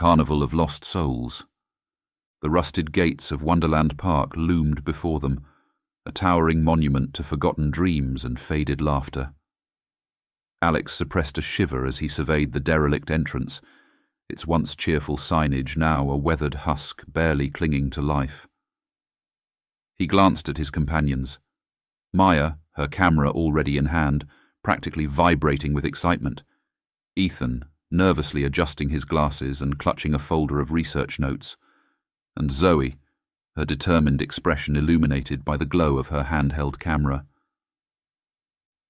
carnival of lost souls. The rusted gates of Wonderland Park loomed before them, a towering monument to forgotten dreams and faded laughter. Alex suppressed a shiver as he surveyed the derelict entrance, its once cheerful signage now a weathered husk barely clinging to life. He glanced at his companions. Maya, her camera already in hand, practically vibrating with excitement. Ethan, nervously adjusting his glasses and clutching a folder of research notes. And Zoe, her determined expression illuminated by the glow of her handheld camera.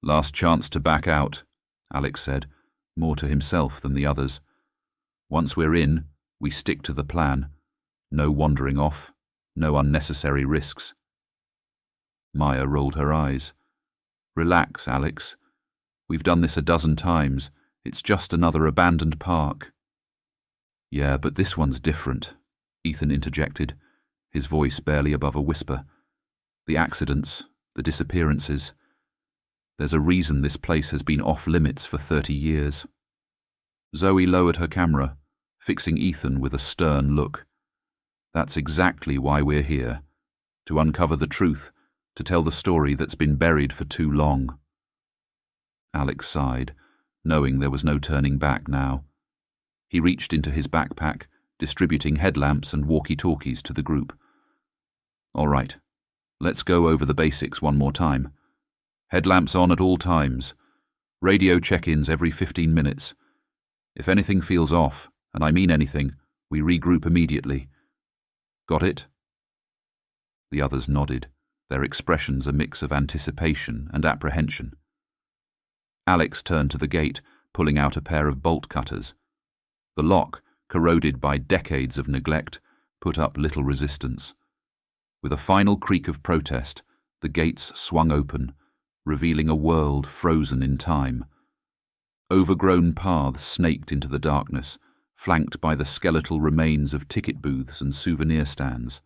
"Last chance to back out," Alex said, more to himself than the others. "Once we're in, we stick to the plan. No wandering off, no unnecessary risks." Maya rolled her eyes. "Relax, Alex. We've done this a dozen times. It's just another abandoned park." "Yeah, but this one's different," Ethan interjected, his voice barely above a whisper. "The accidents, the disappearances. There's a reason this place has been off-limits for 30 years. Zoe lowered her camera, fixing Ethan with a stern look. "That's exactly why we're here. To uncover the truth, to tell the story that's been buried for too long." Alex sighed, knowing there was no turning back now. He reached into his backpack, distributing headlamps and walkie-talkies to the group. "All right, let's go over the basics one more time. Headlamps on at all times. Radio check-ins every 15 minutes. If anything feels off, and I mean anything, we regroup immediately. Got it?" The others nodded, their expressions a mix of anticipation and apprehension. Alex turned to the gate, pulling out a pair of bolt cutters. The lock, corroded by decades of neglect, put up little resistance. With a final creak of protest, the gates swung open, revealing a world frozen in time. Overgrown paths snaked into the darkness, flanked by the skeletal remains of ticket booths and souvenir stands.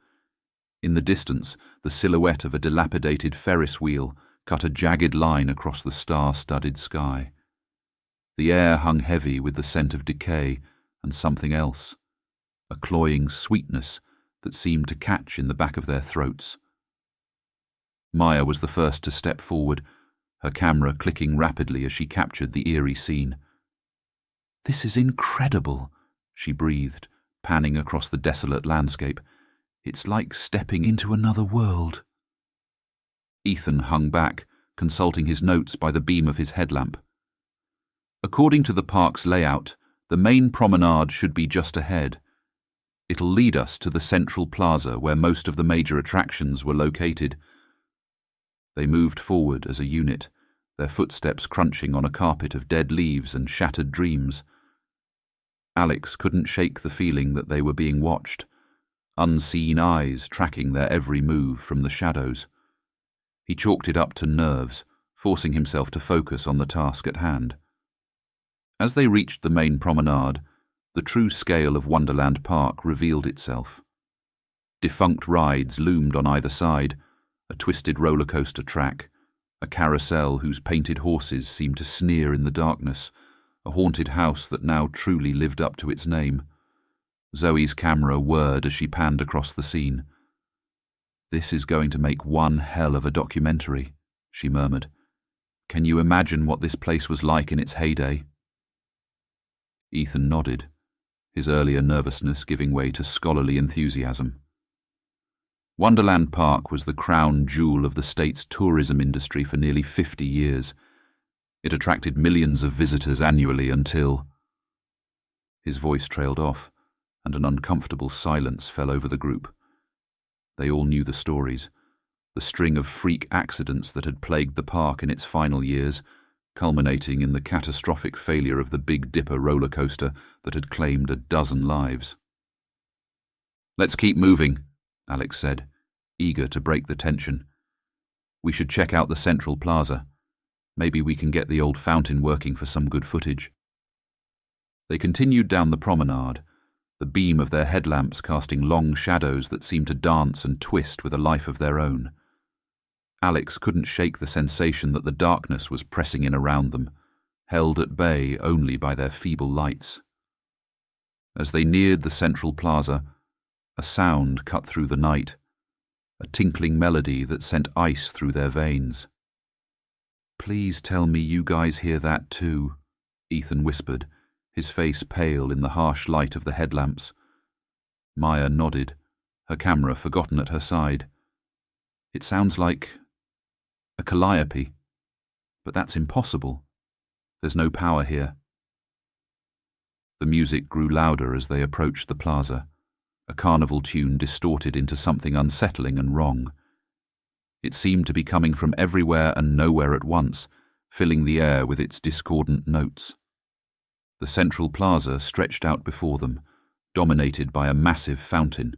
In the distance, the silhouette of a dilapidated Ferris wheel cut a jagged line across the star-studded sky. The air hung heavy with the scent of decay and something else, a cloying sweetness that seemed to catch in the back of their throats. Maya was the first to step forward, her camera clicking rapidly as she captured the eerie scene. "This is incredible," she breathed, panning across the desolate landscape. "It's like stepping into another world." Ethan hung back, consulting his notes by the beam of his headlamp. "According to the park's layout, the main promenade should be just ahead. It'll lead us to the central plaza where most of the major attractions were located." They moved forward as a unit, their footsteps crunching on a carpet of dead leaves and shattered dreams. Alex couldn't shake the feeling that they were being watched, unseen eyes tracking their every move from the shadows. He chalked it up to nerves, forcing himself to focus on the task at hand. As they reached the main promenade, the true scale of Wonderland Park revealed itself. Defunct rides loomed on either side, a twisted roller coaster track, a carousel whose painted horses seemed to sneer in the darkness, a haunted house that now truly lived up to its name. Zoe's camera whirred as she panned across the scene. "This is going to make one hell of a documentary," she murmured. "Can you imagine what this place was like in its heyday?" Ethan nodded, his earlier nervousness giving way to scholarly enthusiasm. Wonderland Park was the crown jewel of the state's tourism industry for nearly 50 years. It attracted millions of visitors annually until... His voice trailed off, and an uncomfortable silence fell over the group. They all knew the stories, the string of freak accidents that had plagued the park in its final years, culminating in the catastrophic failure of the Big Dipper roller coaster that had claimed a dozen lives. "Let's keep moving," Alex said, eager to break the tension. "We should check out the central plaza. Maybe we can get the old fountain working for some good footage." They continued down the promenade, the beam of their headlamps casting long shadows that seemed to dance and twist with a life of their own. Alex couldn't shake the sensation that the darkness was pressing in around them, held at bay only by their feeble lights. As they neared the central plaza, a sound cut through the night, a tinkling melody that sent ice through their veins. "Please tell me you guys hear that too," Ethan whispered, his face pale in the harsh light of the headlamps. Maya nodded, her camera forgotten at her side. "It sounds like a calliope, but that's impossible. There's no power here." The music grew louder as they approached the plaza, a carnival tune distorted into something unsettling and wrong. It seemed to be coming from everywhere and nowhere at once, filling the air with its discordant notes. The central plaza stretched out before them, dominated by a massive fountain.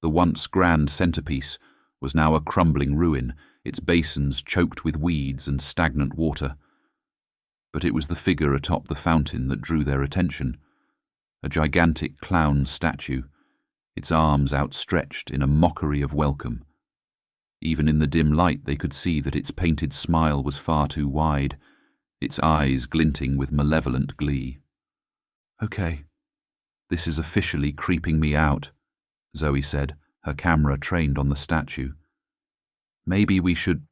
The once grand centerpiece was now a crumbling ruin, its basins choked with weeds and stagnant water. But it was the figure atop the fountain that drew their attention, a gigantic clown statue, its arms outstretched in a mockery of welcome. Even in the dim light they could see that its painted smile was far too wide, its eyes glinting with malevolent glee. "Okay, this is officially creeping me out," Zoe said, her camera trained on the statue. "Maybe we should—"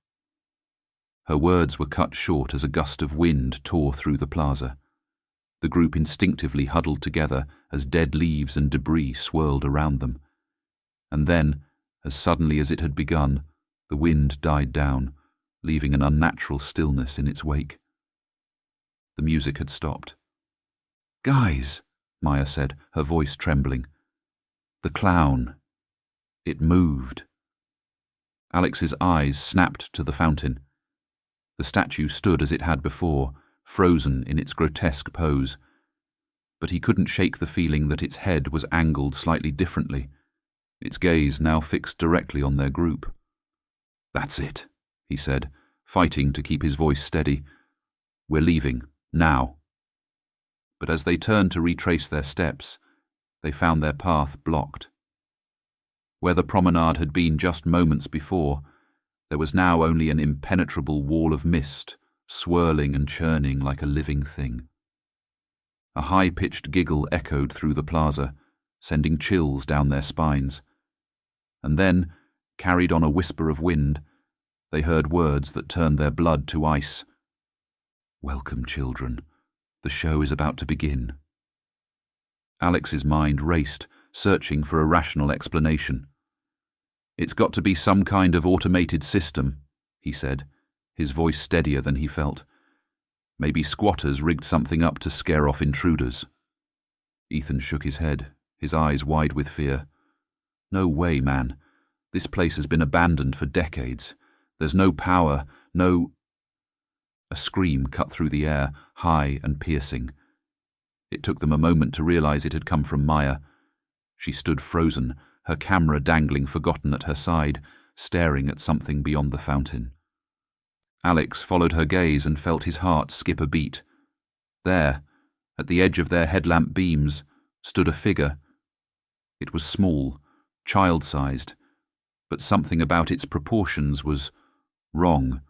Her words were cut short as a gust of wind tore through the plaza. The group instinctively huddled together as dead leaves and debris swirled around them. And then, as suddenly as it had begun, the wind died down, leaving an unnatural stillness in its wake. The music had stopped. "Guys," Maya said, her voice trembling. "The clown. It moved." Alex's eyes snapped to the fountain. The statue stood as it had before, frozen in its grotesque pose. But he couldn't shake the feeling that its head was angled slightly differently, its gaze now fixed directly on their group. "That's it," he said, fighting to keep his voice steady. "We're leaving, now." But as they turned to retrace their steps, they found their path blocked. Where the promenade had been just moments before, there was now only an impenetrable wall of mist, swirling and churning like a living thing. A high-pitched giggle echoed through the plaza, sending chills down their spines. And then, carried on a whisper of wind, they heard words that turned their blood to ice. "Welcome, children. The show is about to begin." Alex's mind raced, searching for a rational explanation. "It's got to be some kind of automated system," he said, his voice steadier than he felt. "Maybe squatters rigged something up to scare off intruders." Ethan shook his head, his eyes wide with fear. "No way, man. This place has been abandoned for decades. There's no power, no—" A scream cut through the air, high and piercing. It took them a moment to realize it had come from Maya. She stood frozen, her camera dangling forgotten at her side, staring at something beyond the fountain. Alex followed her gaze and felt his heart skip a beat. There, at the edge of their headlamp beams, stood a figure. It was small, child-sized, but something about its proportions was wrong.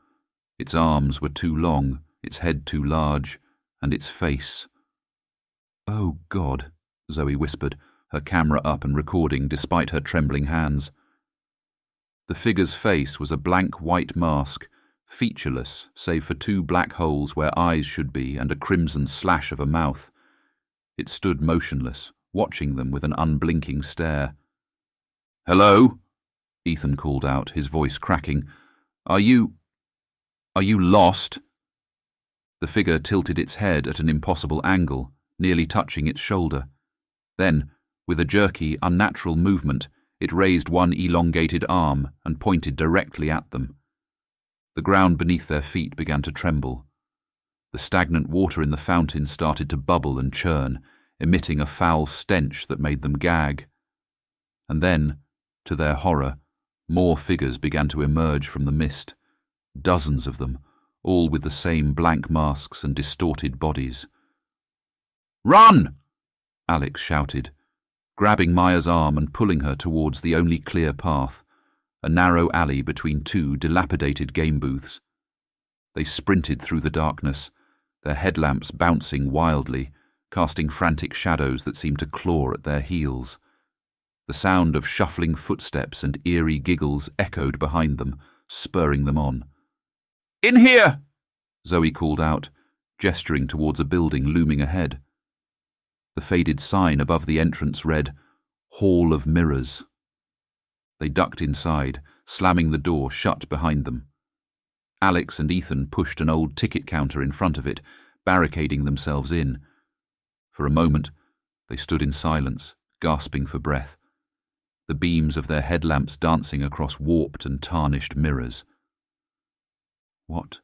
Its arms were too long, its head too large, and its face. "Oh, God," Zoe whispered, her camera up and recording despite her trembling hands. The figure's face was a blank white mask, featureless save for two black holes where eyes should be and a crimson slash of a mouth. It stood motionless, watching them with an unblinking stare. "Hello?" Ethan called out, his voice cracking. Are you lost?" The figure tilted its head at an impossible angle, nearly touching its shoulder. Then, with a jerky, unnatural movement, it raised one elongated arm and pointed directly at them. The ground beneath their feet began to tremble. The stagnant water in the fountain started to bubble and churn, emitting a foul stench that made them gag. And then, to their horror, more figures began to emerge from the mist. Dozens of them, all with the same blank masks and distorted bodies. "Run!" Alex shouted, grabbing Maya's arm and pulling her towards the only clear path, a narrow alley between two dilapidated game booths. They sprinted through the darkness, their headlamps bouncing wildly, casting frantic shadows that seemed to claw at their heels. The sound of shuffling footsteps and eerie giggles echoed behind them, spurring them on. "In here!" Zoe called out, gesturing towards a building looming ahead. The faded sign above the entrance read, "Hall of Mirrors." They ducked inside, slamming the door shut behind them. Alex and Ethan pushed an old ticket counter in front of it, barricading themselves in. For a moment, they stood in silence, gasping for breath, the beams of their headlamps dancing across warped and tarnished mirrors. What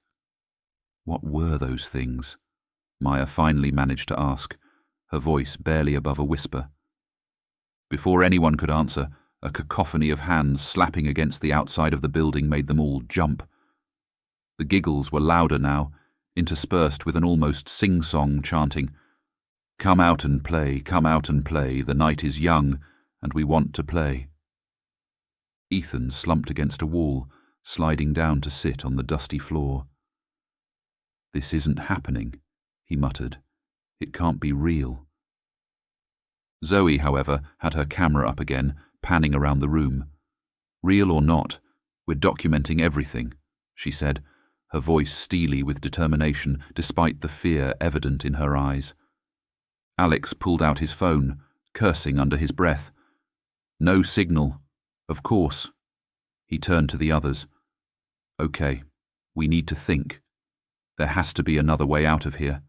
were those things? Maya finally managed to ask, her voice barely above a whisper. Before anyone could answer, a cacophony of hands slapping against the outside of the building made them all jump. The giggles were louder now, interspersed with an almost sing-song chanting, "Come out and play, come out and play, the night is young, and we want to play." Ethan slumped against a wall, sliding down to sit on the dusty floor. "This isn't happening," he muttered. "It can't be real." Zoe, however, had her camera up again, panning around the room. "Real or not, we're documenting everything," she said, her voice steely with determination despite the fear evident in her eyes. Alex pulled out his phone, cursing under his breath. "No signal. Of course." He turned to the others. "Okay, we need to think. There has to be another way out of here."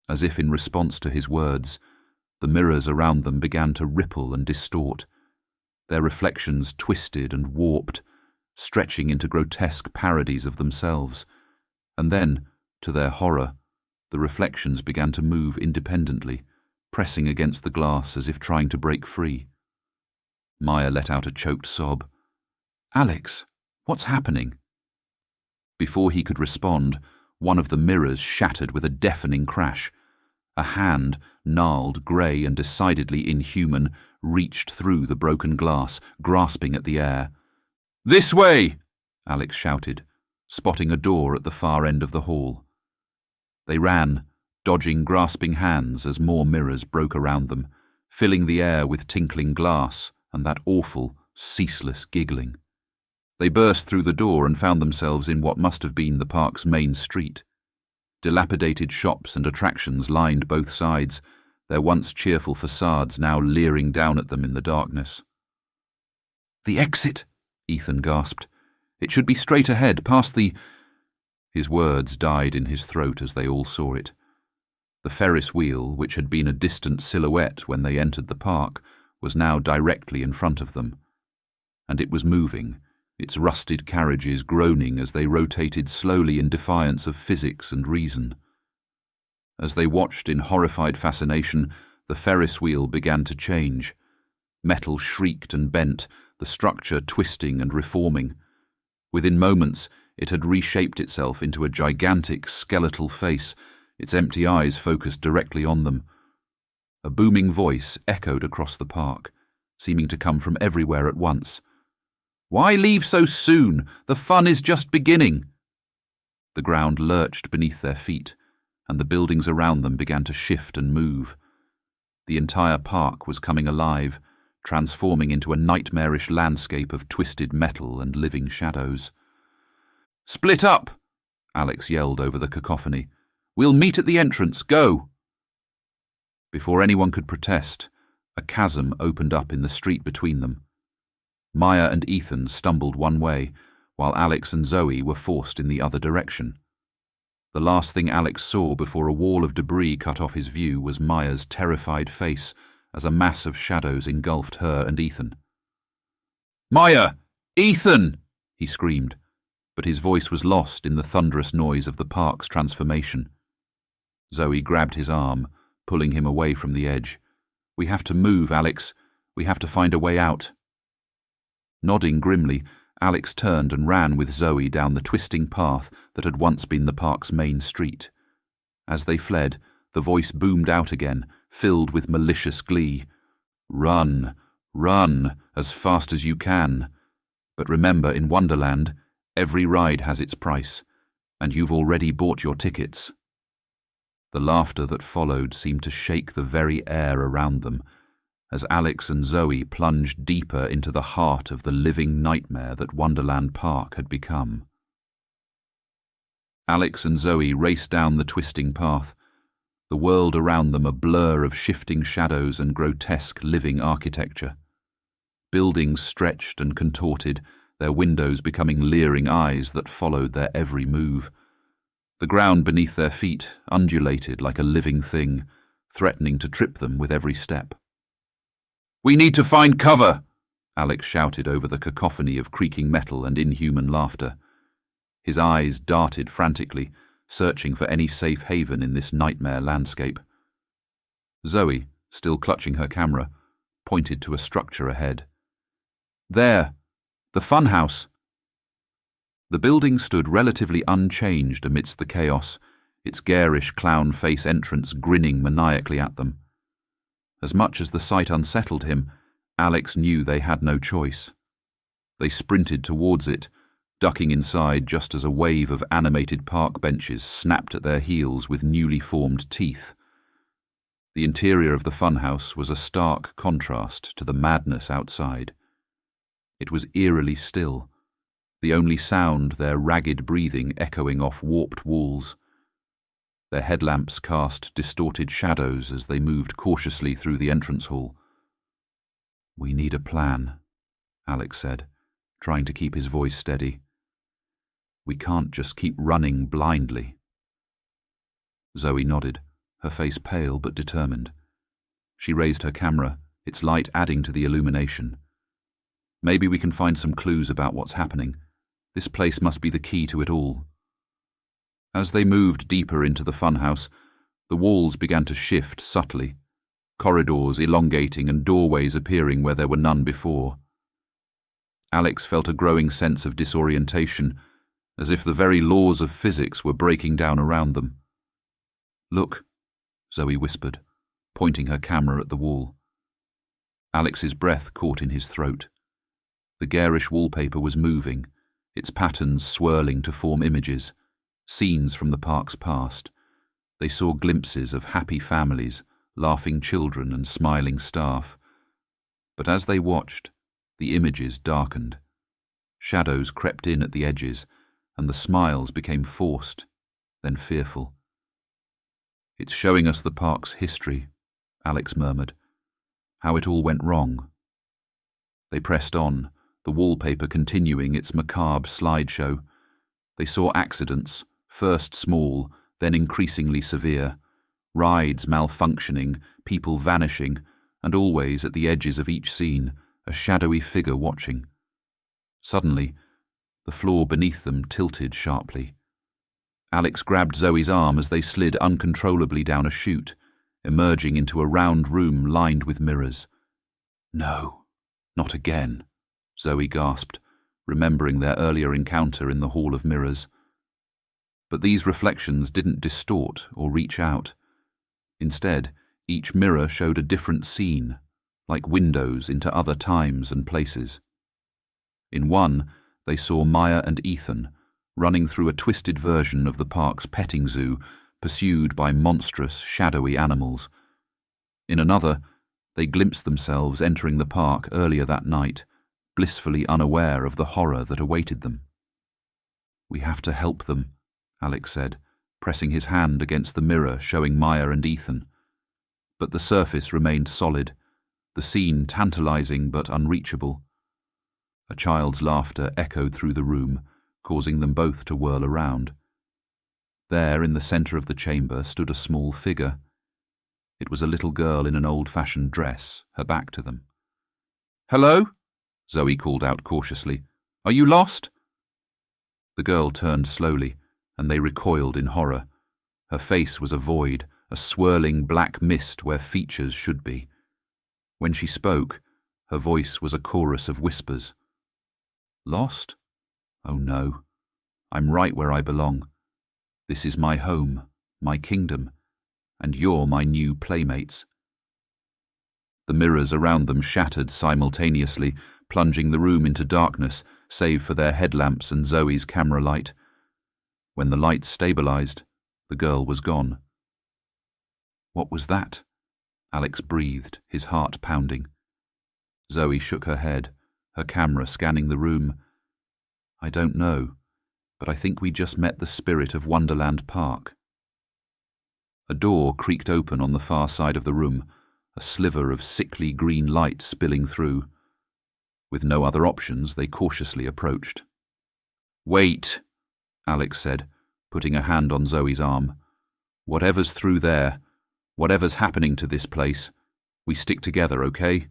As if in response to his words, the mirrors around them began to ripple and distort. Their reflections twisted and warped, stretching into grotesque parodies of themselves. And then, to their horror, the reflections began to move independently, pressing against the glass as if trying to break free. Maya let out a choked sob. "Alex, what's happening?" Before he could respond, one of the mirrors shattered with a deafening crash. A hand, gnarled, grey and decidedly inhuman, reached through the broken glass, grasping at the air. "This way!" Alex shouted, spotting a door at the far end of the hall. They ran, dodging grasping hands as more mirrors broke around them, filling the air with tinkling glass and that awful, ceaseless giggling. They burst through the door and found themselves in what must have been the park's main street. Dilapidated shops and attractions lined both sides, their once cheerful facades now leering down at them in the darkness. "The exit!" Ethan gasped. "It should be straight ahead, past the—" His words died in his throat as they all saw it. The Ferris wheel, which had been a distant silhouette when they entered the park, was now directly in front of them. And it was moving, its rusted carriages groaning as they rotated slowly in defiance of physics and reason. As they watched in horrified fascination, the Ferris wheel began to change. Metal shrieked and bent, the structure twisting and reforming. Within moments, it had reshaped itself into a gigantic skeletal face, its empty eyes focused directly on them. A booming voice echoed across the park, seeming to come from everywhere at once. "Why leave so soon? The fun is just beginning." The ground lurched beneath their feet, and the buildings around them began to shift and move. The entire park was coming alive, transforming into a nightmarish landscape of twisted metal and living shadows. "Split up!" Alex yelled over the cacophony. "We'll meet at the entrance. Go!" Before anyone could protest, a chasm opened up in the street between them. Maya and Ethan stumbled one way, while Alex and Zoe were forced in the other direction. The last thing Alex saw before a wall of debris cut off his view was Maya's terrified face as a mass of shadows engulfed her and Ethan. "Maya! Ethan!" he screamed, but his voice was lost in the thunderous noise of the park's transformation. Zoe grabbed his arm, pulling him away from the edge. "We have to move, Alex. We have to find a way out." Nodding grimly, Alex turned and ran with Zoe down the twisting path that had once been the park's main street. As they fled, the voice boomed out again, filled with malicious glee. "Run, run, as fast as you can. But remember, in Wonderland, every ride has its price, and you've already bought your tickets." The laughter that followed seemed to shake the very air around them, as Alex and Zoe plunged deeper into the heart of the living nightmare that Wonderland Park had become. Alex and Zoe raced down the twisting path, the world around them a blur of shifting shadows and grotesque living architecture. Buildings stretched and contorted, their windows becoming leering eyes that followed their every move. The ground beneath their feet undulated like a living thing, threatening to trip them with every step. "We need to find cover!" Alex shouted over the cacophony of creaking metal and inhuman laughter. His eyes darted frantically, searching for any safe haven in this nightmare landscape. Zoe, still clutching her camera, pointed to a structure ahead. "There! The funhouse!" The building stood relatively unchanged amidst the chaos, its garish clown face entrance grinning maniacally at them. As much as the sight unsettled him, Alex knew they had no choice. They sprinted towards it, ducking inside just as a wave of animated park benches snapped at their heels with newly formed teeth. The interior of the funhouse was a stark contrast to the madness outside. It was eerily still, the only sound their ragged breathing echoing off warped walls. Their headlamps cast distorted shadows as they moved cautiously through the entrance hall. "We need a plan," Alex said, trying to keep his voice steady. "We can't just keep running blindly." Zoe nodded, her face pale but determined. She raised her camera, its light adding to the illumination. "Maybe we can find some clues about what's happening. This place must be the key to it all." As they moved deeper into the funhouse, the walls began to shift subtly, corridors elongating and doorways appearing where there were none before. Alex felt a growing sense of disorientation, as if the very laws of physics were breaking down around them. "Look," Zoe whispered, pointing her camera at the wall. Alex's breath caught in his throat. The garish wallpaper was moving, its patterns swirling to form images, scenes from the park's past. They saw glimpses of happy families, laughing children and smiling staff. But as they watched, the images darkened. Shadows crept in at the edges, and the smiles became forced, then fearful. "It's showing us the park's history," Alex murmured. "How it all went wrong." They pressed on, the wallpaper continuing its macabre slideshow. They saw accidents, first small, then increasingly severe, rides malfunctioning, people vanishing, and always at the edges of each scene, a shadowy figure watching. Suddenly, the floor beneath them tilted sharply. Alex grabbed Zoe's arm as they slid uncontrollably down a chute, emerging into a round room lined with mirrors. "No, not again," Zoe gasped, remembering their earlier encounter in the Hall of Mirrors. But these reflections didn't distort or reach out. Instead, each mirror showed a different scene, like windows into other times and places. In one, they saw Maya and Ethan, running through a twisted version of the park's petting zoo, pursued by monstrous, shadowy animals. In another, they glimpsed themselves entering the park earlier that night, blissfully unaware of the horror that awaited them. "We have to help them," Alex said, pressing his hand against the mirror showing Maya and Ethan. But the surface remained solid, the scene tantalizing but unreachable. A child's laughter echoed through the room, causing them both to whirl around. There, in the centre of the chamber, stood a small figure. It was a little girl in an old-fashioned dress, her back to them. "Hello?" Zoe called out cautiously. "Are you lost?" The girl turned slowly, and they recoiled in horror. Her face was a void, a swirling black mist where features should be. When she spoke, her voice was a chorus of whispers. "Lost? Oh no. I'm right where I belong. This is my home, my kingdom, and you're my new playmates." The mirrors around them shattered simultaneously, plunging the room into darkness, save for their headlamps and Zoe's camera light. When the lights stabilized, the girl was gone. What was that? Alex breathed, his heart pounding. Zoe shook her head, her camera scanning the room. I don't know, but I think we just met the spirit of Wonderland Park. A door creaked open on the far side of the room, a sliver of sickly green light spilling through. With no other options, they cautiously approached. Wait, Alex said, putting a hand on Zoe's arm. Whatever's through there, whatever's happening to this place, we stick together, okay?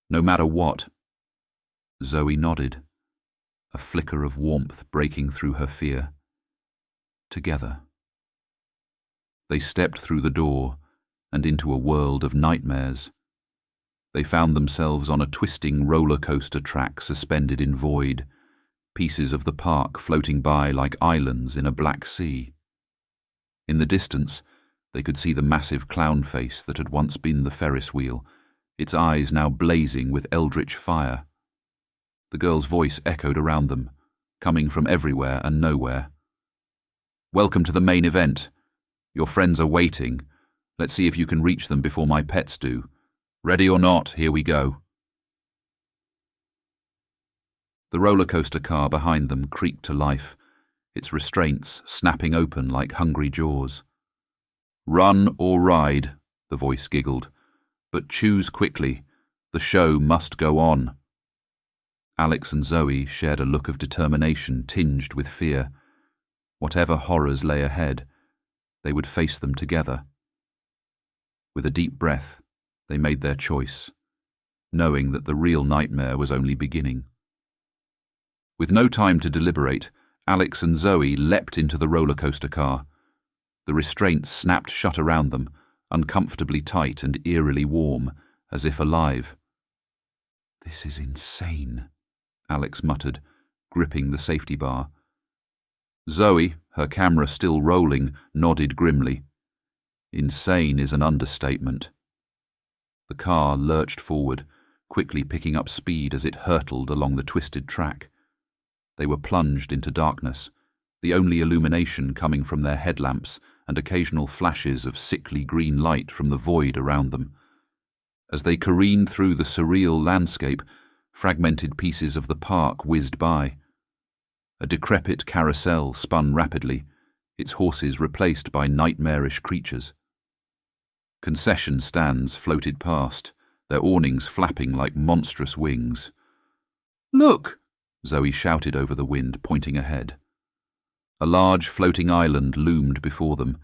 No matter what. Zoe nodded, a flicker of warmth breaking through her fear. Together. They stepped through the door and into a world of nightmares. They found themselves on a twisting roller coaster track suspended in void, pieces of the park floating by like islands in a black sea. In the distance, they could see the massive clown face that had once been the Ferris wheel, its eyes now blazing with eldritch fire. The girl's voice echoed around them, coming from everywhere and nowhere. Welcome to the main event. Your friends are waiting. Let's see if you can reach them before my pets do. Ready or not, here we go. The roller coaster car behind them creaked to life, its restraints snapping open like hungry jaws. Run or ride, the voice giggled, but choose quickly. The show must go on. Alex and Zoe shared a look of determination tinged with fear. Whatever horrors lay ahead, they would face them together. With a deep breath, they made their choice, knowing that the real nightmare was only beginning. With no time to deliberate, Alex and Zoe leapt into the roller coaster car. The restraints snapped shut around them, uncomfortably tight and eerily warm, as if alive. This is insane, Alex muttered, gripping the safety bar. Zoe, her camera still rolling, nodded grimly. Insane is an understatement. The car lurched forward, quickly picking up speed as it hurtled along the twisted track. They were plunged into darkness, the only illumination coming from their headlamps and occasional flashes of sickly green light from the void around them. As they careened through the surreal landscape, fragmented pieces of the park whizzed by. A decrepit carousel spun rapidly, its horses replaced by nightmarish creatures. Concession stands floated past, their awnings flapping like monstrous wings. Look! Zoe shouted over the wind, pointing ahead. A large floating island loomed before them,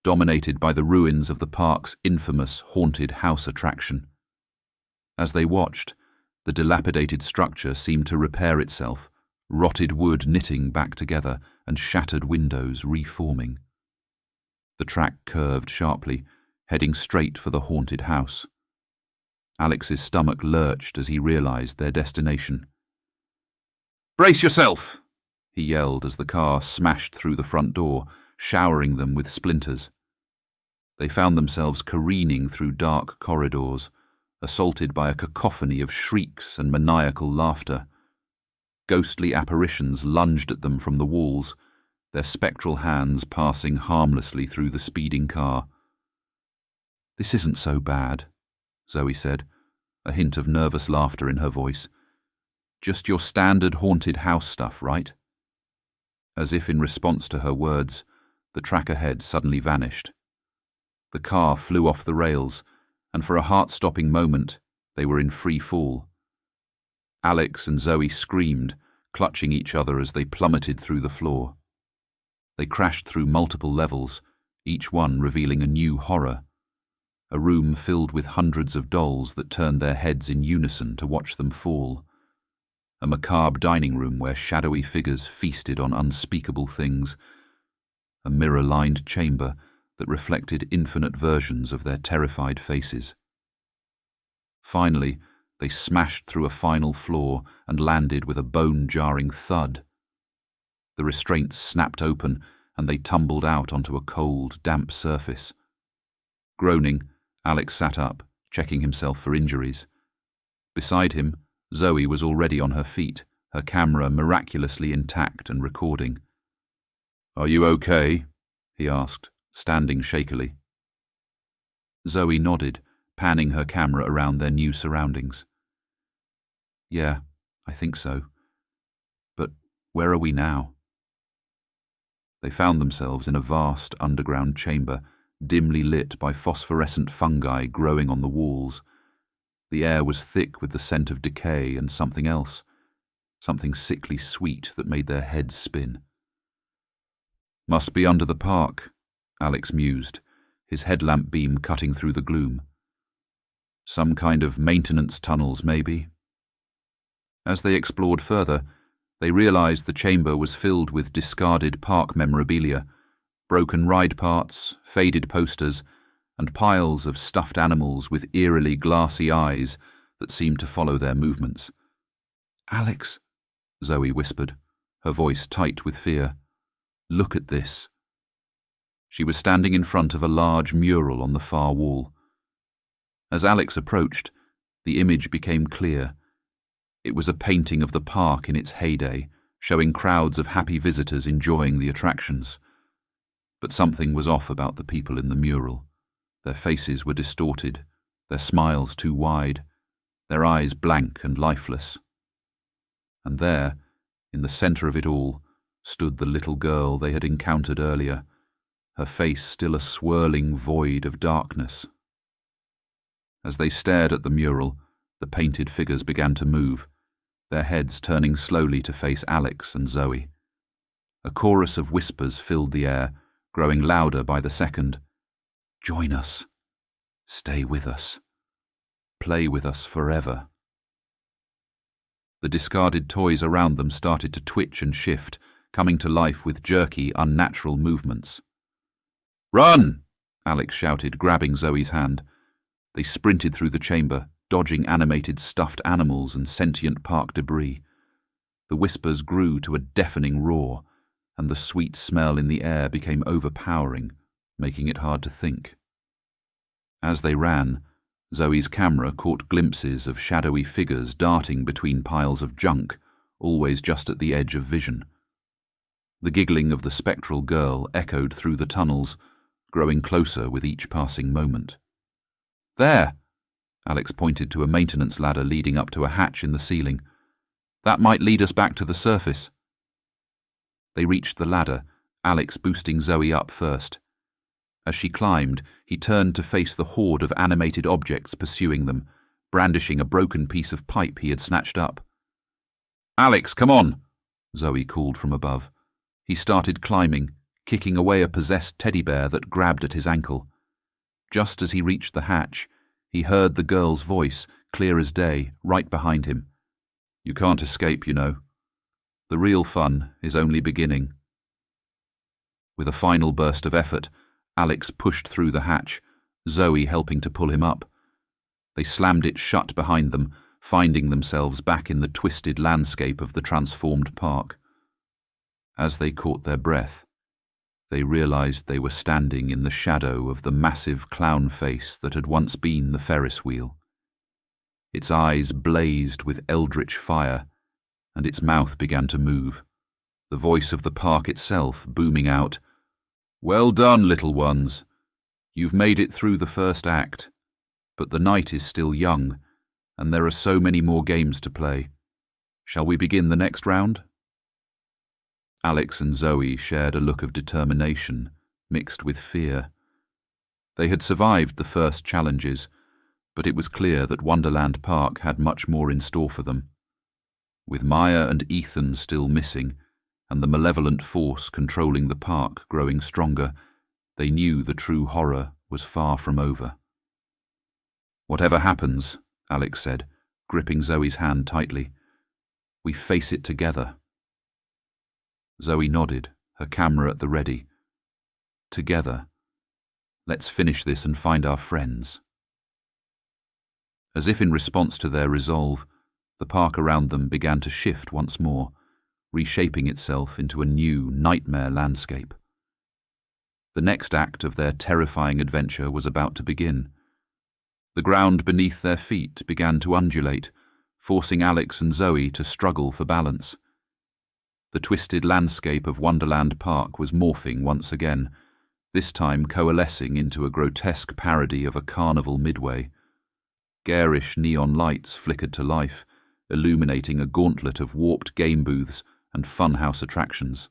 dominated by the ruins of the park's infamous haunted house attraction. As they watched, the dilapidated structure seemed to repair itself, rotted wood knitting back together and shattered windows reforming. The track curved sharply, heading straight for the haunted house. Alex's stomach lurched as he realized their destination. "Brace yourself!" he yelled as the car smashed through the front door, showering them with splinters. They found themselves careening through dark corridors, assaulted by a cacophony of shrieks and maniacal laughter. Ghostly apparitions lunged at them from the walls, their spectral hands passing harmlessly through the speeding car. "This isn't so bad," Zoe said, a hint of nervous laughter in her voice. "Just your standard haunted house stuff, right?" As if in response to her words, the track ahead suddenly vanished. The car flew off the rails, and for a heart-stopping moment, they were in free fall. Alex and Zoe screamed, clutching each other as they plummeted through the floor. They crashed through multiple levels, each one revealing a new horror. A room filled with hundreds of dolls that turned their heads in unison to watch them fall. A macabre dining room where shadowy figures feasted on unspeakable things. A mirror-lined chamber that reflected infinite versions of their terrified faces. Finally, they smashed through a final floor and landed with a bone-jarring thud. The restraints snapped open and they tumbled out onto a cold, damp surface. Groaning, Alex sat up, checking himself for injuries. Beside him, Zoe was already on her feet, her camera miraculously intact and recording. "Are you okay?" he asked, standing shakily. Zoe nodded, panning her camera around their new surroundings. Yeah, I think so. But where are we now? They found themselves in a vast underground chamber, dimly lit by phosphorescent fungi growing on the walls. The air was thick with the scent of decay and something else, something sickly sweet that made their heads spin. Must be under the park, Alex mused, his headlamp beam cutting through the gloom. Some kind of maintenance tunnels, maybe. As they explored further, they realized the chamber was filled with discarded park memorabilia, broken ride parts, faded posters, and piles of stuffed animals with eerily glassy eyes that seemed to follow their movements. "Alex," Zoe whispered, her voice tight with fear. "Look at this." She was standing in front of a large mural on the far wall. As Alex approached, the image became clear. It was a painting of the park in its heyday, showing crowds of happy visitors enjoying the attractions. But something was off about the people in the mural. Their faces were distorted, their smiles too wide, their eyes blank and lifeless. And there, in the center of it all, stood the little girl they had encountered earlier, her face still a swirling void of darkness. As they stared at the mural, the painted figures began to move, their heads turning slowly to face Alex and Zoe. A chorus of whispers filled the air, growing louder by the second. "Join us. Stay with us. Play with us forever." The discarded toys around them started to twitch and shift, coming to life with jerky, unnatural movements. "Run!" Alex shouted, grabbing Zoe's hand. They sprinted through the chamber, dodging animated stuffed animals and sentient park debris. The whispers grew to a deafening roar, and the sweet smell in the air became overpowering, making it hard to think. As they ran, Zoe's camera caught glimpses of shadowy figures darting between piles of junk, always just at the edge of vision. The giggling of the spectral girl echoed through the tunnels, growing closer with each passing moment. "There!" Alex pointed to a maintenance ladder leading up to a hatch in the ceiling. "That might lead us back to the surface." They reached the ladder, Alex boosting Zoe up first. As she climbed, he turned to face the horde of animated objects pursuing them, brandishing a broken piece of pipe he had snatched up. "Alex, come on!" Zoe called from above. He started climbing, kicking away a possessed teddy bear that grabbed at his ankle. Just as he reached the hatch, he heard the girl's voice, clear as day, right behind him. "You can't escape, you know. The real fun is only beginning." With a final burst of effort, Alex pushed through the hatch, Zoe helping to pull him up. They slammed it shut behind them, finding themselves back in the twisted landscape of the transformed park. As they caught their breath, they realized they were standing in the shadow of the massive clown face that had once been the Ferris wheel. Its eyes blazed with eldritch fire, and its mouth began to move, the voice of the park itself booming out, "Well done, little ones. You've made it through the first act, but the night is still young, and there are so many more games to play. Shall we begin the next round?" Alex and Zoe shared a look of determination, mixed with fear. They had survived the first challenges, but it was clear that Wonderland Park had much more in store for them. With Maya and Ethan still missing, and the malevolent force controlling the park growing stronger, they knew the true horror was far from over. "Whatever happens," Alex said, gripping Zoe's hand tightly, "we face it together." Zoe nodded, her camera at the ready. "Together. Let's finish this and find our friends." As if in response to their resolve, the park around them began to shift once more, reshaping itself into a new nightmare landscape. The next act of their terrifying adventure was about to begin. The ground beneath their feet began to undulate, forcing Alex and Zoe to struggle for balance. The twisted landscape of Wonderland Park was morphing once again, this time coalescing into a grotesque parody of a carnival midway. Garish neon lights flickered to life, illuminating a gauntlet of warped game booths and funhouse attractions.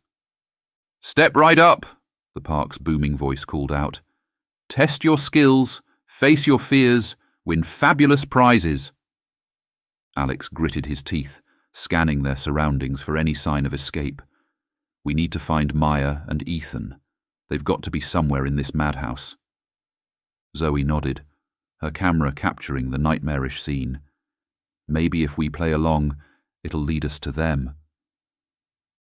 "Step right up," the park's booming voice called out. "Test your skills, face your fears, win fabulous prizes." Alex gritted his teeth, scanning their surroundings for any sign of escape. "We need to find Maya and Ethan. They've got to be somewhere in this madhouse." Zoe nodded, her camera capturing the nightmarish scene. "Maybe if we play along, it'll lead us to them."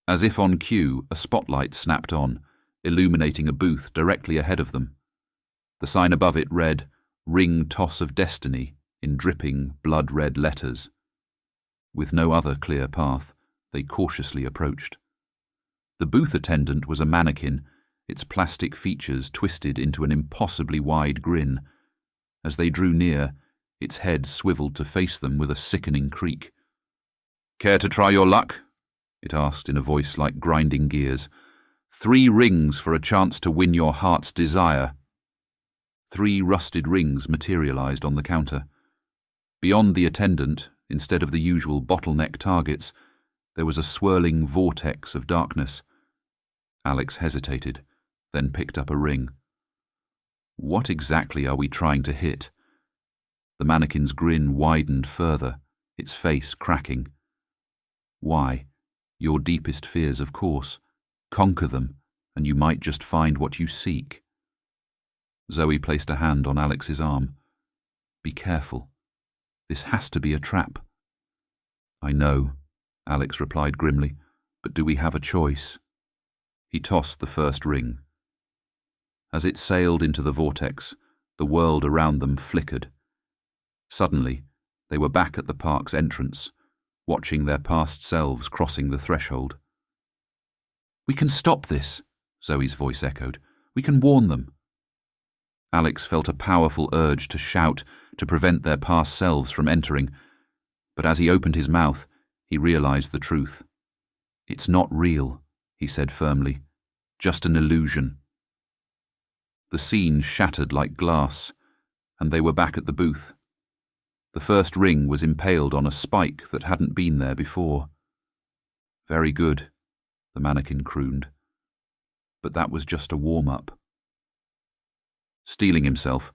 As if on cue, a spotlight snapped on, illuminating a booth directly ahead of them. The sign above it read, "Ring Toss of Destiny," in dripping, blood-red letters. With no other clear path, they cautiously approached. The booth attendant was a mannequin, its plastic features twisted into an impossibly wide grin. As they drew near, its head swiveled to face them with a sickening creak. "Care to try your luck?" it asked in a voice like grinding gears. "3 rings for a chance to win your heart's desire." 3 rusted rings materialized on the counter. Beyond the attendant, instead of the usual bottleneck targets, there was a swirling vortex of darkness. Alex hesitated, then picked up a ring. "What exactly are we trying to hit?" The mannequin's grin widened further, its face cracking. "Why? Your deepest fears, of course. Conquer them, and you might just find what you seek." Zoe placed a hand on Alex's arm. "Be careful. This has to be a trap." "I know," Alex replied grimly, "but do we have a choice?" He tossed the first ring. As it sailed into the vortex, the world around them flickered. Suddenly, they were back at the park's entrance, watching their past selves crossing the threshold. "We can stop this," Zoe's voice echoed. "We can warn them." Alex felt a powerful urge to shout, to prevent their past selves from entering, but as he opened his mouth, he realized the truth. "It's not real," he said firmly. "Just an illusion." The scene shattered like glass, and they were back at the booth. The first ring was impaled on a spike that hadn't been there before. "Very good," the mannequin crooned. But that was just a warm-up. Steeling himself,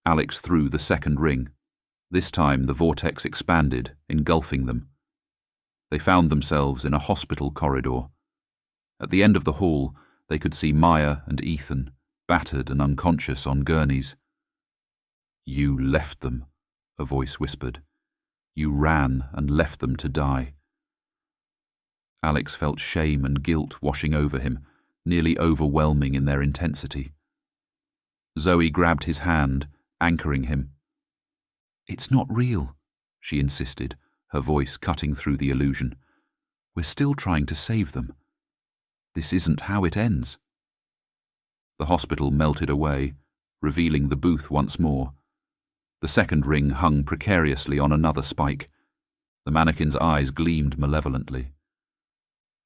Alex threw the second ring. This time the vortex expanded, engulfing them. They found themselves in a hospital corridor. At the end of the hall, they could see Maya and Ethan, battered and unconscious on gurneys. "You left them," a voice whispered. "You ran and left them to die." Alex felt shame and guilt washing over him, nearly overwhelming in their intensity. Zoe grabbed his hand, anchoring him. "It's not real," she insisted, her voice cutting through the illusion. "We're still trying to save them. This isn't how it ends." The hospital melted away, revealing the booth once more. The second ring hung precariously on another spike. The mannequin's eyes gleamed malevolently.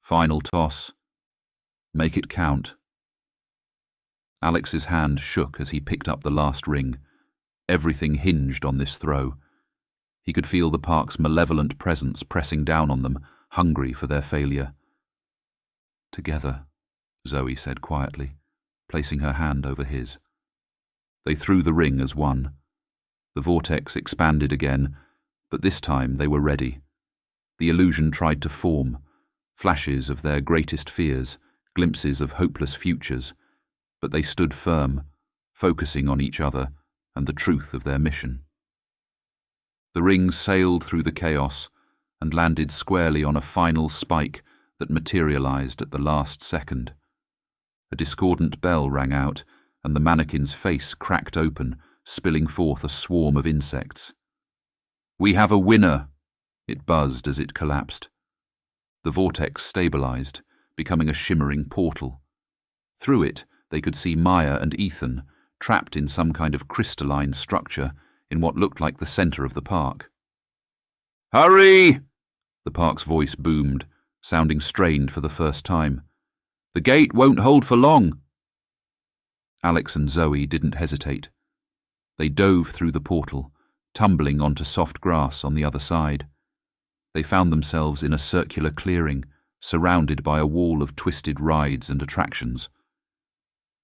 "Final toss. Make it count." Alex's hand shook as he picked up the last ring. Everything hinged on this throw. He could feel the park's malevolent presence pressing down on them, hungry for their failure. "Together," Zoe said quietly, placing her hand over his. They threw the ring as one. The vortex expanded again, but this time they were ready. The illusion tried to form, flashes of their greatest fears, glimpses of hopeless futures, but they stood firm, focusing on each other and the truth of their mission. The ring sailed through the chaos and landed squarely on a final spike that materialized at the last second. A discordant bell rang out, and the mannequin's face cracked open, spilling forth a swarm of insects. "We have a winner," it buzzed as it collapsed. The vortex stabilized, becoming a shimmering portal. Through it, they could see Maya and Ethan, trapped in some kind of crystalline structure in what looked like the center of the park. "Hurry!" the park's voice boomed, sounding strained for the first time. "The gate won't hold for long." Alex and Zoe didn't hesitate. They dove through the portal, tumbling onto soft grass on the other side. They found themselves in a circular clearing, surrounded by a wall of twisted rides and attractions.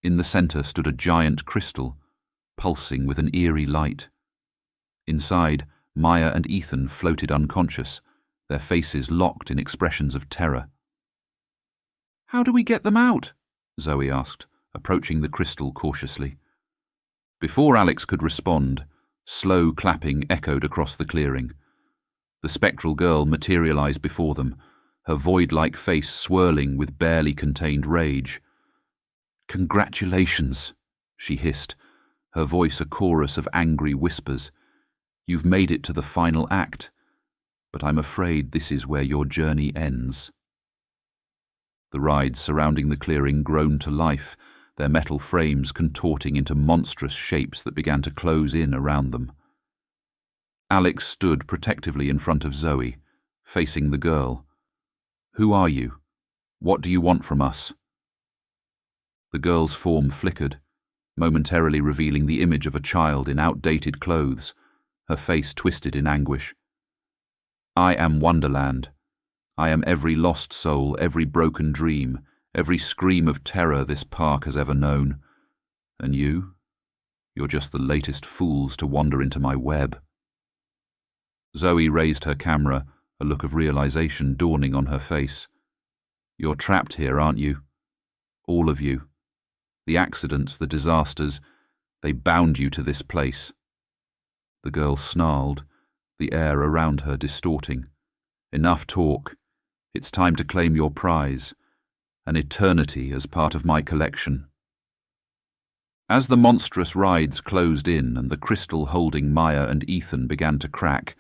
In the center stood a giant crystal, pulsing with an eerie light. Inside, Maya and Ethan floated unconscious, their faces locked in expressions of terror. "How do we get them out?" Zoe asked, approaching the crystal cautiously. Before Alex could respond, slow clapping echoed across the clearing. The spectral girl materialized before them, her void-like face swirling with barely contained rage. "Congratulations," she hissed, her voice a chorus of angry whispers. "You've made it to the final act, but I'm afraid this is where your journey ends." The rides surrounding the clearing groaned to life, their metal frames contorting into monstrous shapes that began to close in around them. Alex stood protectively in front of Zoe, facing the girl. "Who are you? What do you want from us?" The girl's form flickered, momentarily revealing the image of a child in outdated clothes, her face twisted in anguish. "I am Wonderland. I am every lost soul, every broken dream, every scream of terror this park has ever known. And you? You're just the latest fools to wander into my web." Zoe raised her camera, a look of realization dawning on her face. "You're trapped here, aren't you? All of you. The accidents, the disasters, they bound you to this place." The girl snarled, the air around her distorting. "Enough talk. It's time to claim your prize, an eternity as part of my collection." As the monstrous rides closed in and the crystal holding Maya and Ethan began to crack,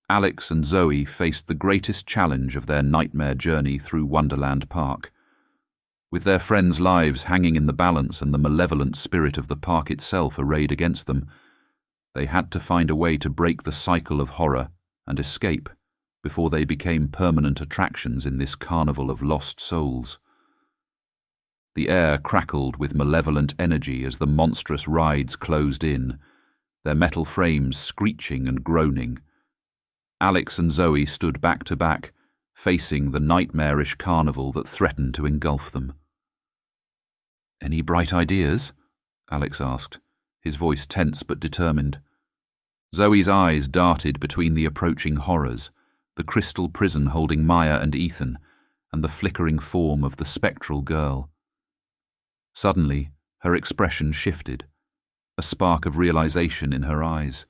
Alex and Zoe faced the greatest challenge of their nightmare journey through Wonderland Park. With their friends' lives hanging in the balance and the malevolent spirit of the park itself arrayed against them, they had to find a way to break the cycle of horror and escape before they became permanent attractions in this carnival of lost souls. The air crackled with malevolent energy as the monstrous rides closed in, their metal frames screeching and groaning. Alex and Zoe stood back to back, facing the nightmarish carnival that threatened to engulf them. "Any bright ideas?" Alex asked, his voice tense but determined. Zoe's eyes darted between the approaching horrors, the crystal prison holding Maya and Ethan, and the flickering form of the spectral girl. Suddenly, her expression shifted, a spark of realization in her eyes.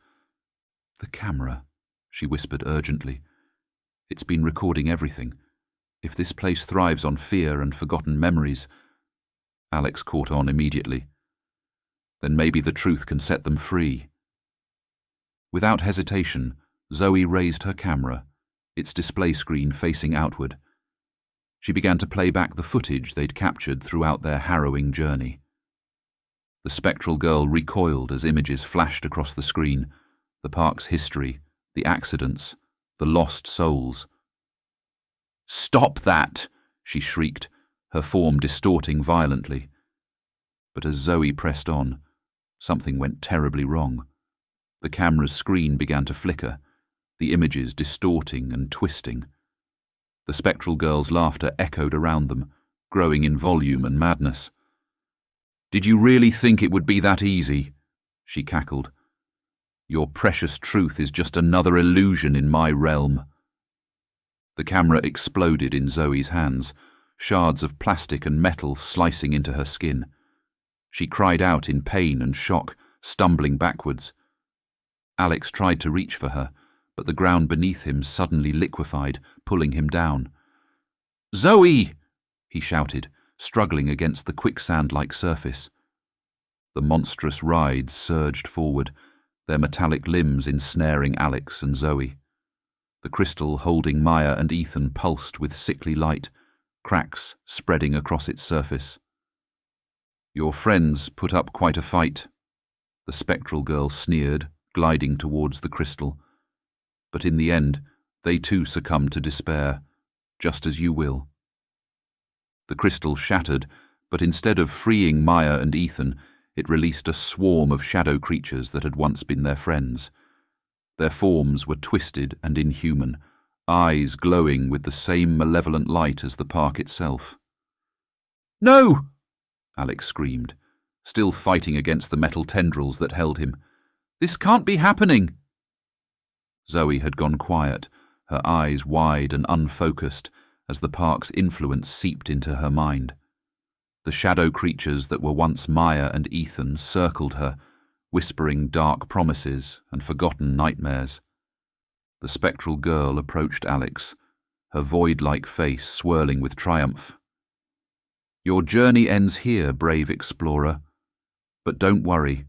"The camera," she whispered urgently. "It's been recording everything. If this place thrives on fear and forgotten memories—" Alex caught on immediately. "Then maybe the truth can set them free." Without hesitation, Zoe raised her camera, its display screen facing outward. She began to play back the footage they'd captured throughout their harrowing journey. The spectral girl recoiled as images flashed across the screen, the park's history, the accidents, the lost souls. "Stop that!" she shrieked, her form distorting violently. But as Zoe pressed on, something went terribly wrong. The camera's screen began to flicker, the images distorting and twisting. The spectral girl's laughter echoed around them, growing in volume and madness. "Did you really think it would be that easy?" she cackled. "Your precious truth is just another illusion in my realm." The camera exploded in Zoe's hands, shards of plastic and metal slicing into her skin. She cried out in pain and shock, stumbling backwards. Alex tried to reach for her, but the ground beneath him suddenly liquefied, pulling him down. "Zoe!" he shouted, struggling against the quicksand-like surface. The monstrous rides surged forward, their metallic limbs ensnaring Alex and Zoe. The crystal holding Maya and Ethan pulsed with sickly light, cracks spreading across its surface. "Your friends put up quite a fight," the spectral girl sneered, gliding towards the crystal. "But in the end, they too succumbed to despair, just as you will." The crystal shattered, but instead of freeing Maya and Ethan, it released a swarm of shadow creatures that had once been their friends. Their forms were twisted and inhuman, eyes glowing with the same malevolent light as the park itself. "No!" Alex screamed, still fighting against the metal tendrils that held him. "This can't be happening!" Zoe had gone quiet, her eyes wide and unfocused as the park's influence seeped into her mind. The shadow creatures that were once Maya and Ethan circled her, whispering dark promises and forgotten nightmares. The spectral girl approached Alex, her void-like face swirling with triumph. "Your journey ends here, brave explorer. But don't worry,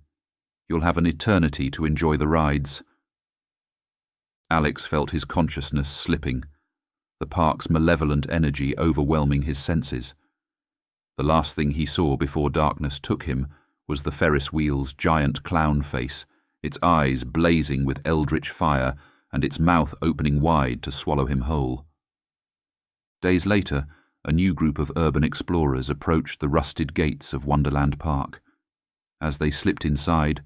you'll have an eternity to enjoy the rides." Alex felt his consciousness slipping, the park's malevolent energy overwhelming his senses. The last thing he saw before darkness took him was the Ferris wheel's giant clown face, its eyes blazing with eldritch fire and its mouth opening wide to swallow him whole. Days later, a new group of urban explorers approached the rusted gates of Wonderland Park. As they slipped inside,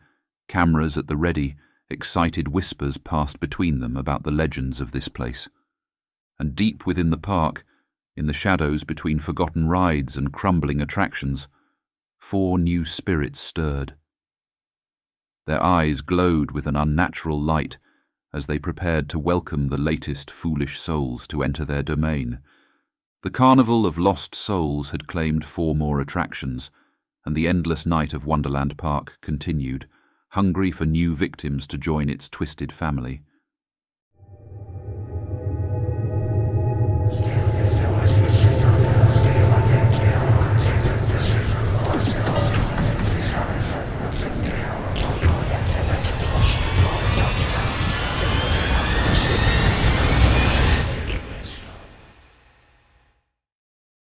cameras at the ready, excited whispers passed between them about the legends of this place. And deep within the park, in the shadows between forgotten rides and crumbling attractions, 4 new spirits stirred. Their eyes glowed with an unnatural light as they prepared to welcome the latest foolish souls to enter their domain. The Carnival of Lost Souls had claimed 4 more attractions, and the endless night of Wonderland Park continued, hungry for new victims to join its twisted family.